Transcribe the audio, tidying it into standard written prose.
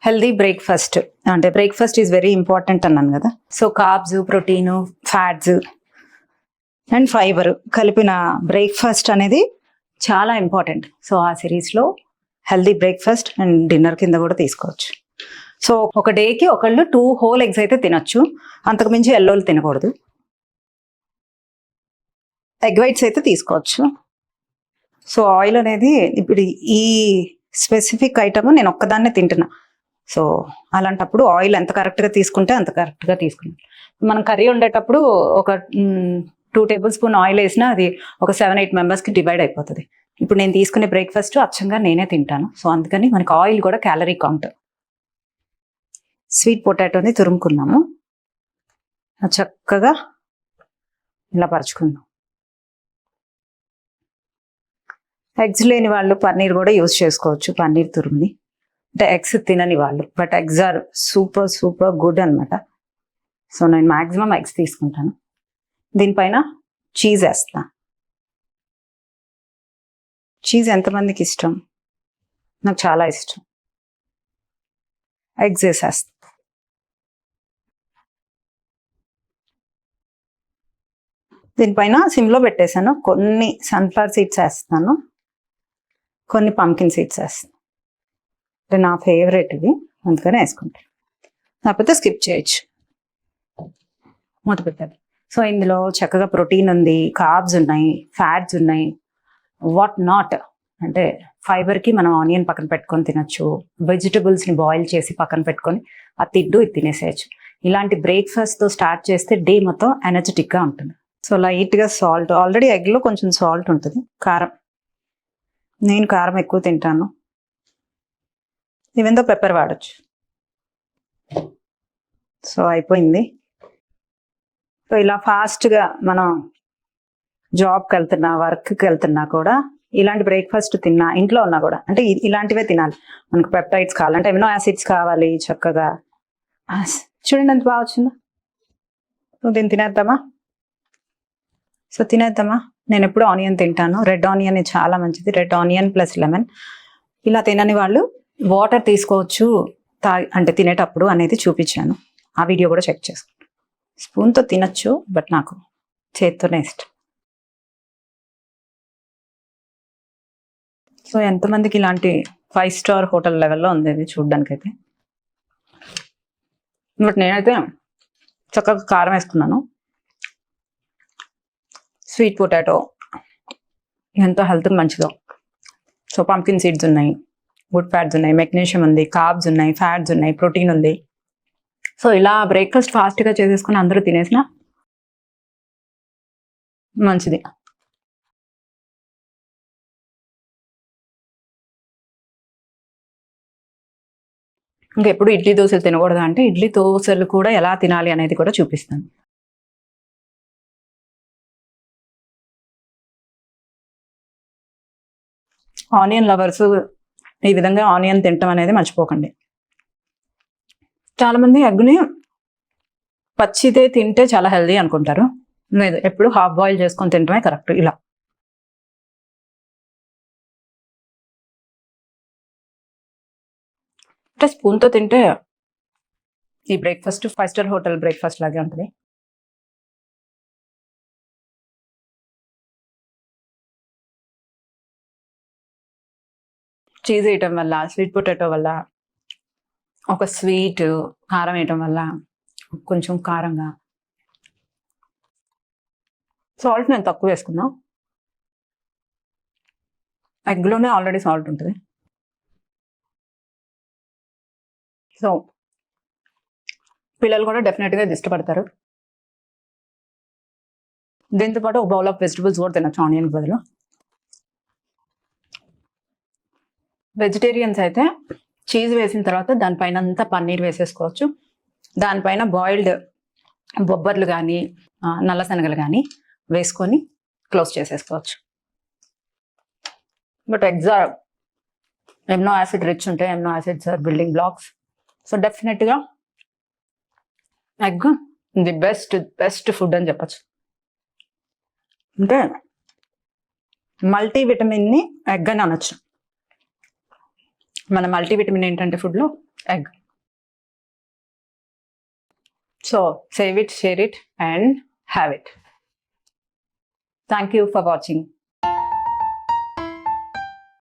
Healthy breakfast అంటే breakfast is very important అన్నాను కదా. So carbs, protein, fats and fibre కలిపిన బ్రేక్ఫాస్ట్ అనేది చాలా ఇంపార్టెంట్. సో ఆ సిరీస్లో హెల్దీ బ్రేక్ఫాస్ట్ అండ్ డిన్నర్ కింద కూడా తీసుకోవచ్చు. సో ఒక డేకి ఒకళ్ళు 2 whole eggs అయితే తినొచ్చు, అంతకుమించి ఎల్లోలు తినకూడదు. ఎగ్ వైట్స్ అయితే తీసుకోవచ్చు. సో ఆయిల్ అనేది ఇప్పుడు ఈ స్పెసిఫిక్ ఐటమ్ నేను ఒక్కదాన్నే తింటున్నా. సో అలాంటప్పుడు ఆయిల్ ఎంత కరెక్ట్గా తీసుకుంటే అంత కరెక్ట్గా తీసుకున్నాం. మనం కర్రీ వండేటప్పుడు ఒక 2 tablespoon ఆయిల్ వేసినా అది ఒక 7-8 మెంబర్స్కి డివైడ్ అయిపోతుంది. ఇప్పుడు నేను తీసుకునే బ్రేక్ఫాస్ట్ అచ్చంగా నేనే తింటాను. సో అందుకని మనకి ఆయిల్ కూడా క్యాలరీ కౌంట్. స్వీట్ పొటాటోని తురుముకున్నాము, చక్కగా ఇలా పరుచుకుందాం. ఎగ్స్ లేని వాళ్ళు పన్నీర్ కూడా యూజ్ చేసుకోవచ్చు, పన్నీర్ తురుముని. అంటే ఎగ్స్ తినని వాళ్ళు, but eggs are super super good అనమాట. సో నేను మ్యాక్సిమం ఎగ్స్ తీసుకుంటాను. దీనిపైన చీజ్ వేస్తా. చీజ్ ఎంతమందికి ఇష్టం? నాకు చాలా ఇష్టం. ఎగ్స్ వేసేస్తా. దీనిపైన సిమ్లో పెట్టేశాను. కొన్ని సన్ఫ్లవర్ సీడ్స్ వేస్తాను, కొన్ని పంకిన్ సీడ్స్ వేస్తాను. అంటే నా ఫేవరెట్ ఇవి, అందుకనే వేసుకుంటాను. లేకపోతే స్కిప్ చేయొచ్చు. మూత పెట్టాలి. సో ఇందులో చక్కగా ప్రోటీన్ ఉంది, కార్బ్స్ ఉన్నాయి, ఫ్యాట్స్ ఉన్నాయి, వాట్ నాట్. అంటే ఫైబర్కి మనం ఆనియన్ పక్కన పెట్టుకొని తినచ్చు, వెజిటబుల్స్ని బాయిల్ చేసి పక్కన పెట్టుకొని అది తింటూ ఇది తినేసేయచ్చు. ఇలాంటి బ్రేక్ఫాస్ట్తో స్టార్ట్ చేస్తే డే మొత్తం ఎనర్జెటిక్గా ఉంటుంది. సో లైట్గా సాల్ట్, ఆల్రెడీ ఎగ్లో కొంచెం సాల్ట్ ఉంటుంది. కారం, నేను కారం ఎక్కువ తింటాను, ఈవెన్ దో పెప్పర్ వాడచ్చు. సో అయిపోయింది. సో ఇలా ఫాస్ట్గా మనం జాబ్కి వెళ్తున్నా, వర్క్కి వెళ్తున్నా కూడా ఇలాంటి బ్రేక్ఫాస్ట్ తిన్నా, ఇంట్లో ఉన్నా కూడా అంటే ఇలాంటివే తినాలి. మనకు పెప్టైడ్స్ కావాలంటే ఎమినో యాసిడ్స్ కావాలి చక్కగా. చూడండి ఎంత బాగా వచ్చిందో. దీన్ని తినేద్దామా? సో తినేద్దామా? నేను ఎప్పుడు ఆనియన్ తింటాను. రెడ్ ఆనియన్ చాలా మంచిది, రెడ్ ఆనియన్ ప్లస్ లెమన్. ఇలా తినని వాళ్ళు వాటర్ తీసుకోవచ్చు అంటే తినేటప్పుడు అనేది చూపించాను. ఆ వీడియో కూడా చెక్ చేసుకోండి. స్పూన్తో తినచ్చు, బట్ నాకు చేత్తోనే ఇష్టం. సో ఎంతమందికి ఇలాంటి 5 star హోటల్ లెవెల్లో ఉంది ఇది చూడ్డానికైతే. బట్ నేనైతే చక్కగా కారం వేసుకున్నాను. స్వీట్ పొటాటో ఎంతో హెల్త్కి మంచిదో. సో పంకిన్ సీడ్స్ ఉన్నాయి, గుడ్ ఫ్యాట్స్ ఉన్నాయి, మెగ్నీషియం ఉంది, కార్బ్స్ ఉన్నాయి, ఫ్యాట్స్ ఉన్నాయి, ప్రోటీన్ ఉంది. సో ఇలా బ్రేక్ఫాస్ట్ ఫాస్ట్గా చేసేసుకుని అందరూ తినేసిన మంచిది. ఇంకెప్పుడు ఇడ్లీ దోశలు తినకూడదు అంటే ఇడ్లీ దోశలు కూడా ఎలా తినాలి అనేది కూడా చూపిస్తాను. ఆనియన్ లవర్స్ ఈ విధంగా ఆనియన్ తినటం అనేది మర్చిపోకండి. చాలామంది ఎగ్ని పచ్చిదే తింటే చాలా హెల్దీ అనుకుంటారు. లేదు, ఎప్పుడు హాఫ్ బాయిల్ చేసుకొని తినటమే కరెక్ట్. ఇలా అంటే స్పూన్తో తింటే ఈ బ్రేక్ఫాస్ట్ 5 star హోటల్ బ్రేక్ఫాస్ట్ లాగే ఉంటుంది. చీజ్ వేయటం వల్ల, స్వీట్ పొటాటో వల్ల, ఒక స్వీట్ కారం వేయటం వల్ల కొంచెం కారంగా, సాల్ట్ నేను తక్కువ వేసుకున్నా. ఎగ్లోనే ఆల్రెడీ సాల్ట్ ఉంటుంది. సో పిల్లలు కూడా డెఫినెట్గా ఇది ఇష్టపడతారు. దీంతో పాటు ఒక బౌల్ ఆఫ్ వెజిటబుల్స్ కూడా తినచ్చు ఆనియన్ బదులు. వెజిటేరియన్స్ అయితే చీజ్ వేసిన తర్వాత దానిపైన అంతా పన్నీర్ వేసేసుకోవచ్చు. దానిపైన బాయిల్డ్ బొబ్బర్లు కానీ నల్ల శనగలు కానీ వేసుకొని క్లోజ్ చేసేసుకోవచ్చు. But eggs are amino acid rich ఉంటాయి. Amino acids are building blocks. So డెఫినెట్గా ఎగ్ ది బెస్ట్ ఫుడ్ అని చెప్పచ్చు. అంటే మల్టీవిటమిన్ని ఎగ్ అని అనొచ్చు. మన మల్టీవిటమిన్ ఏంటంటే ఫుడ్లో egg. So save it, share it, and have it. Thank you for watching.